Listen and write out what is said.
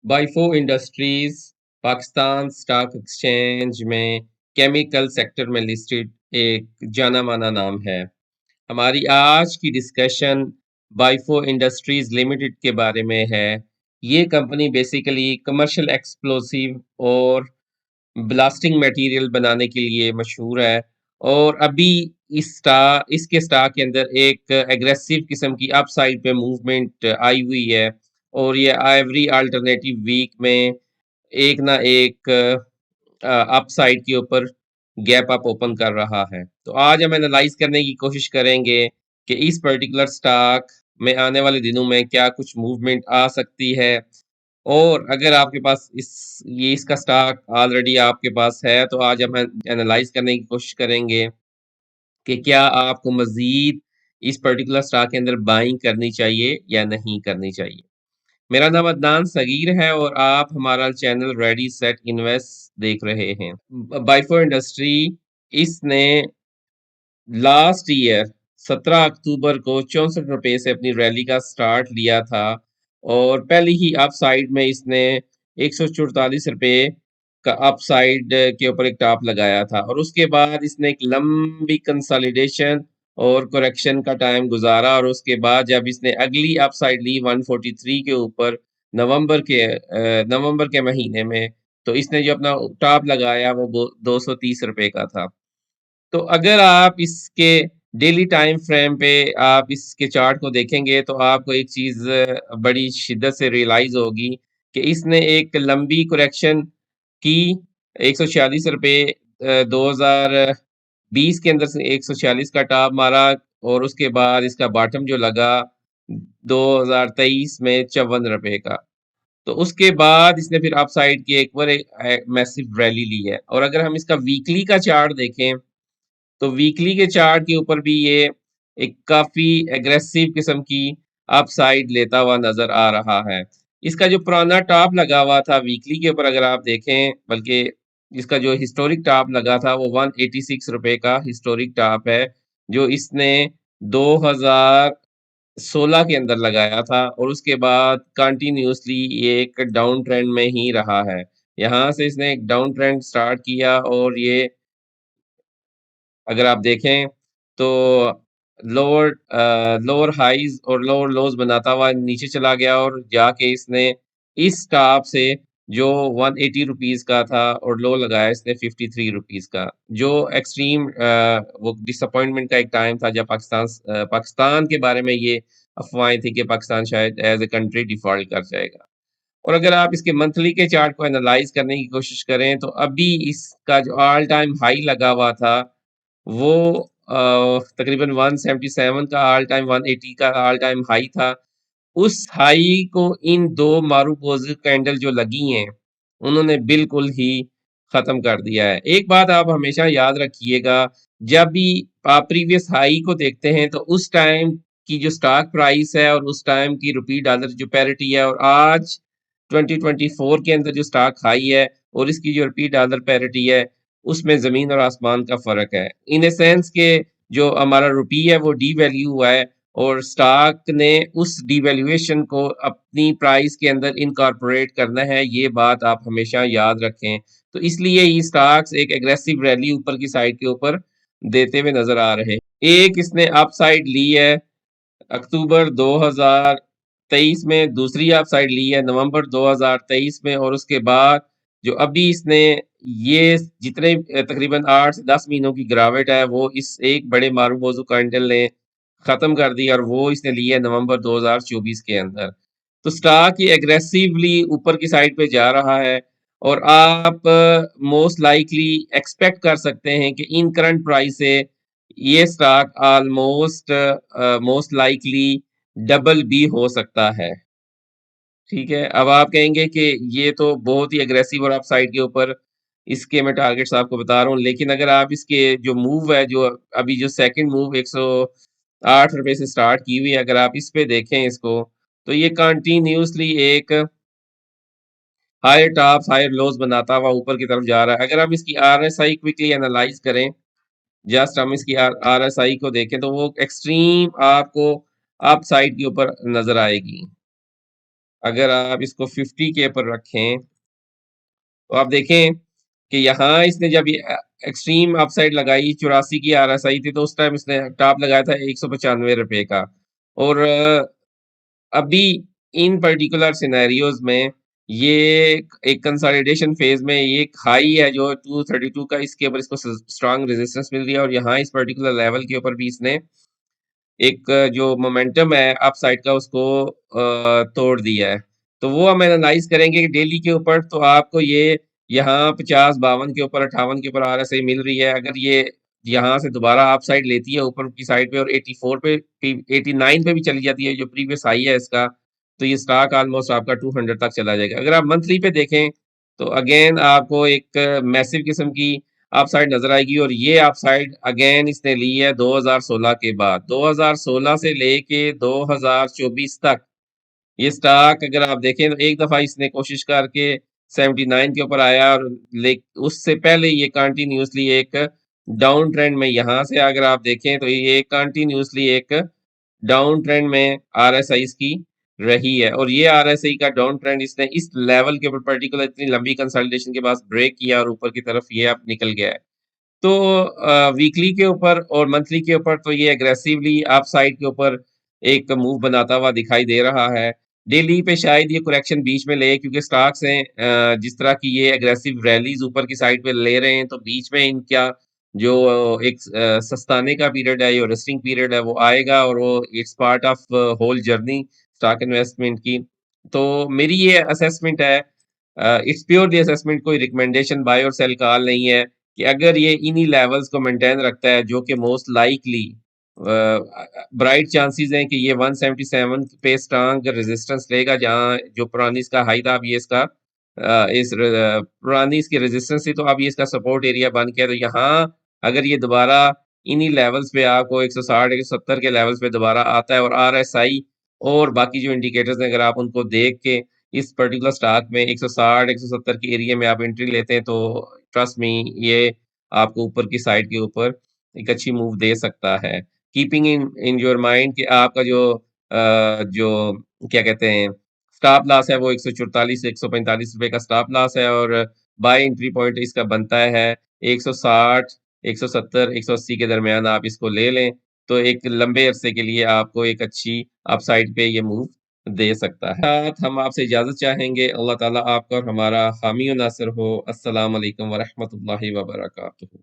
बाइफो industries Pakistan stock exchange में chemical sector में listed एक जाना माना नाम है। हमारी आज की डिस्कशन बाइफो इंडस्ट्रीज लिमिटेड के बारे में है। ये कंपनी बेसिकली कमर्शियल एक्सप्लोसिव और ब्लास्टिंग मटेरियल बनाने के लिए मशहूर है और अभी इसके स्टॉक के अंदर एक एग्रेसिव किस्म की अपसाइड पे मूवमेंट आई हुई है और ये एवरी अल्टरनेटिव वीक में एक ना एक अपसाइड के ऊपर गैप अप ओपन कर रहा है। तो आज हम एनालाइज करने की कोशिश करेंगे कि इस पर्टिकुलर स्टॉक में आने वाले दिनों में क्या कुछ मूवमेंट आ सकती है और अगर आपके पास इसका स्टॉक ऑलरेडी आपके पास है तो आज हम एनालाइज करने की कोशिश करेंगे कि क्या आपको मजीद इस पर्टिकुलर स्टॉक के अंदर बाइंग करनी चाहिए या नहीं करनी चाहिए। मेरा नाम अदनान सगीर है और आप हमारा चैनल रेडी सेट इन्वेस्ट देख रहे हैं। बाइफो इंडस्ट्री इसने लास्ट ईयर 17 अक्टूबर को 64 रुपए से अपनी रैली का स्टार्ट लिया था और पहली ही अपसाइड में इसने 144 रुपए का अपसाइड के ऊपर एक टॉप लगाया था और उसके बाद इसने एक लंबी कंसोलिडेशन और करेक्शन का टाइम गुजारा और उसके बाद जब इसने अगली अपसाइड ली 143 के ऊपर नवंबर के महीने में, तो इसने जो अपना टॉप लगाया वो 230 रुपए का था। तो अगर आप इसके डेली टाइम फ्रेम पे आप इसके चार्ट को देखेंगे तो आपको एक चीज बड़ी शिद्दत से रियलाइज होगी कि इसने एक लंबी करेक्शन की 146 रुपए 2020 के अंदर से 146 का टॉप मारा और उसके बाद इसका बॉटम जो लगा 2023 में 54 रुपए का। तो उसके बाद इसने फिर अपसाइड की एक बार मैसिव रैली ली है और अगर हम इसका वीकली का चार्ट देखें तो वीकली के चार्ट के ऊपर भी ये एक काफी एग्रेसिव किस्म की अपसाइड लेता हुआ नजर आ रहा है। इसका जो पुराना टॉप लगा हुआ था वीकली के ऊपर अगर आप देखें, बल्कि इसका जो हिस्टोरिक टॉप लगा था वो 186 रुपए का हिस्टोरिक टॉप है जो इसने 2016 के अंदर लगाया था और उसके बाद कंटिन्यूसली ये एक डाउन ट्रेंड में ही रहा है। यहाँ से इसने एक डाउन ट्रेंड स्टार्ट किया और ये अगर आप देखें तो लोअर हाईज और लोअर लोज बनाता हुआ नीचे चला गया और जाके इसने इस टॉप से जो 180 रुपीस का था और लो लगाया इसने 53 रुपीस का, जो एक्सट्रीम वो डिसअपॉइंटमेंट का एक टाइम था जब पाकिस्तान के बारे में ये अफवाहें थी कि पाकिस्तान शायद एज ए कंट्री डिफॉल्ट कर जाएगा। और अगर आप इसके मंथली के चार्ट को एनालाइज करने की कोशिश करें तो अभी इसका जो ऑल टाइम हाई लगा हुआ था वो तकरीबन 177 का ऑल टाइम 180 का ऑल टाइम हाई था। उस हाई को इन दो मारूपोज कैंडल जो लगी हैं उन्होंने बिल्कुल ही खत्म कर दिया है। एक बात आप हमेशा याद रखिएगा, जब भी आप प्रीवियस हाई को देखते हैं तो उस टाइम की जो स्टॉक प्राइस है और उस टाइम की रुपी डॉलर जो पैरिटी है और आज 2024 के अंदर जो स्टॉक हाई है और इसकी जो रुपी डॉलर पैरिटी है उसमें जमीन और आसमान का फर्क है। इन ए सेंस के जो हमारा रुपी है वो डी वैल्यू हुआ है और स्टॉक ने उस डिवैल्यूएशन को अपनी प्राइस के अंदर इनकॉर्पोरेट करना है। ये बात आप हमेशा याद रखें। तो इसलिए ये स्टॉक्स एक एग्रेसिव रैली ऊपर की साइड के ऊपर देते हुए नजर आ रहे हैं। एक इसने अप साइड ली है अक्टूबर 2023 में, दूसरी अप साइड ली है नवंबर 2023 में और उसके बाद जो अभी इसने ये जितने तकरीबन 8 से 10 महीनों की गिरावट है वो इस एक बड़े मारू मौजू कैंडल ने खत्म कर दी और वो इसने ली है नवंबर 2024 के अंदर। तो स्टॉक ये एग्रेसिवली ऊपर की साइड पे जा रहा है और आप मोस्ट लाइकली एक्सपेक्ट कर सकते हैं कि इन करंट प्राइस से ये stock almost most likely double भी हो सकता है। ठीक है, अब आप कहेंगे कि ये तो बहुत ही एग्रेसिव और अपसाइड के ऊपर इसके मैं टारगेट्स आपको बता रहा हूँ, लेकिन अगर आप इसके जो मूव है जो अभी जो सेकंड मूव 108 रुपए से स्टार्ट की हुई है, अगर आप इस पे देखें इसको तो ये कंटिन्यूसली एक हायर टॉप्स हायर लोज बनाता हुआ ऊपर की तरफ जा रहा है। अगर हम इसकी आरएसआई क्विकली एनालाइज करें, जस्ट हम इसकी आरएसआई को देखें तो वो एक्सट्रीम आपको अप साइड के ऊपर नजर आएगी। अगर आप इसको 50 के ऊपर रखें, तो आप देखें कि यहाँ इसने जब ये एक्सट्रीम अपसाइड लगाई 84 की आरएसआई थी, तो उस टाइम इसने टॉप लगाया था ₹195 का। और अभी इन पर्टिकुलर सिनेरियोज़ में ये एक कंसोलिडेशन फेज़ में ये एक हाई है जो 232 का, इसके ऊपर इसको स्ट्रॉन्ग रेजिस्टेंस मिल रही है, और यहाँ इस पर्टिकुलर लेवल के ऊपर भी इसने एक जो मोमेंटम है अपसाइड का उसको तोड़ दिया है। तो वो हम एनालाइज़ करेंगे कि डेली के ऊपर तो आपको ये यहाँ 50-52 के ऊपर 58 के ऊपर आरएसआई मिल रही है। अगर ये यहाँ से दोबारा अपसाइड लेती है ऊपर की साइड पे और 84 पे 89 पे भी चली जाती है जो प्रीवियस हाई है इसका, तो ये स्टॉक ऑलमोस्ट आपका 200 तक चला जाएगा। अगर आप मंथली पे देखें तो अगेन आपको एक मैसिव किस्म की अपसाइड नज़र आएगी, और ये अपसाइड अगेन इसने ली है 2016 के बाद। 2016 से लेके 2024 तक ये स्टॉक अगर आप देखें तो एक दफ़ा इसने कोशिश करके 79 के ऊपर आया, और ले उससे पहले ये कंटिन्यूअसली एक डाउन ट्रेंड में, यहाँ से अगर आप देखें तो ये कंटिन्यूअसली एक डाउन ट्रेंड में आरएसआईज़ की रही है, और ये आरएसआई का डाउन ट्रेंड इसने इस लेवल के ऊपर पर्टिकुलर इतनी लंबी कंसोलिडेशन के बाद ब्रेक किया और ऊपर की तरफ ये अब निकल गया है। तो वीकली के ऊपर और मंथली के ऊपर तो ये एग्रेसिवली अपसाइड के ऊपर एक मूव बनाता हुआ दिखाई दे रहा है। डेली पे शायद ये करेक्शन बीच में ले, क्योंकि स्टॉक्स हैं जिस तरह की ये एग्रेसिव रैलीज़ ऊपर की साइड पे ले रहे हैं, तो बीच में इनका जो एक सस्ताने का पीरियड है, यो रेस्टिंग पीरियड है, वो आएगा, और वो it's part of whole journey stock investment की। तो मेरी ये असेसमेंट है, इट्स प्योरली असेसमेंट, कोई रिकमेंडेशन बाय और सेल कॉल नहीं है, कि अगर ये इन्हीं लेवल्स को मेंटेन रखता है, जो कि मोस्ट लाइकली ब्राइट चांसेस हैं कि ये 177 पे स्ट्रांग रेजिस्टेंस लेगा, जहां जो पुरानी इसका हाई था, अब ये इसका पुरानी इसकी रेजिस्टेंस थी, तो अब ये इसका सपोर्ट एरिया बन गया। तो यहाँ अगर ये दोबारा इन्हीं लेवल्स पे आपको 160 170 के लेवल्स पे दोबारा आता है, और आरएसआई और बाकी जो इंडिकेटर्स हैं अगर आप उनको देख के इस पर्टिकुलर स्टॉक में 160 170 के एरिया में आप एंट्री लेते हैं, तो ट्रस्ट मी, ये आपको ऊपर की साइड के ऊपर एक अच्छी मूव दे सकता है। Keeping in in your mind कि आपका जो क्या कहते हैं स्टॉप लॉस है, वो 144 से 145 रुपए का स्टॉप लॉस है, और बाय एंट्री पॉइंट इसका बनता है 160 170 180 के दरमियान आप इसको ले लें, तो एक लंबे अरसे के लिए आपको एक अच्छी अपसाइड पे ये मूव दे सकता है। साथ हम आपसे इजाज़त चाहेंगे। अल्लाह ताला आपका और हमारा हामी और नासिर हो। अस्सलाम वालेकुम व रहमतुल्लाहि व बरकातुहू।